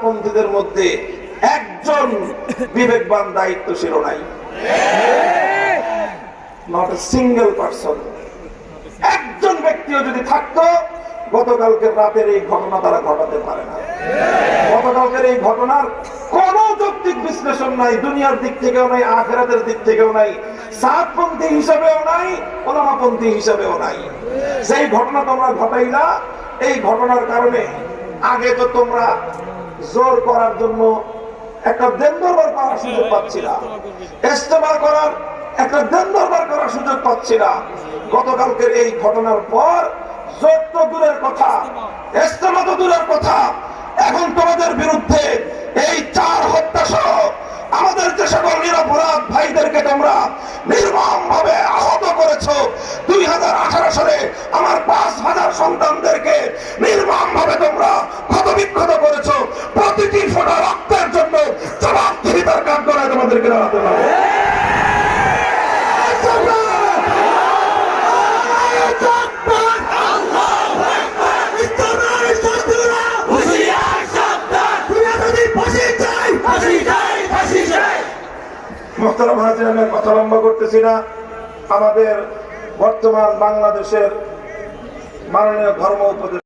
পন্থীদের মধ্যে একজন বিবেকবান দায়িত্বশীল নাই, নট এ সিঙ্গেল পারসন। একজন ব্যক্তিও যদি থাকতো গতকালকের রাতের এই ঘটনা তারা ঘটাতে পারে না। গতকালকের এই ঘটনার কোন যৌক্তিক বিশ্লেষণ নাই, দুনিয়ার দিক থেকেও নাই, আখিরাতের দিক থেকেও নাই, সাতপন্থী হিসাবেও নাই, ওলামাপন্থী হিসাবেও নাই। সেই ঘটনা তোমরা ঘটাইলা। এই ঘটনার কারণে আগে তো তোমরা জোর করার জন্য একটা দেন দরবার করার সুযোগ পাচ্ছিলা, ইস্তেমা করার একটা দেন দরবার করার সুযোগ পাচ্ছিলা। গতকালকের এই ঘটনার পর জোর তো দূরের কথা, ইস্তেমা তো দূরের কথা, এখন তোমাদের বিরুদ্ধে এই 4 হত্যা সহ আমাদের যে সকল নিরপরাধ ভাইদেরকে তোমরা নির্মম ভাবে আহত করেছো, 2018 সালে আমার 5000 সন্তানদেরকে নির্মম ভাবে তোমরা ক্ষতবিক্ষত করেছো, প্রতিটি ফোঁটা রক্তের জন্য জবাবদিহিতার কাজ করে তোমাদেরকে দাঁড়াতে হবে। মোহতারাম হাজির, আমি কথা লম্বা করতেছি না। আমাদের বর্তমান বাংলাদেশের মাননীয় ধর্ম উপদেষ্টা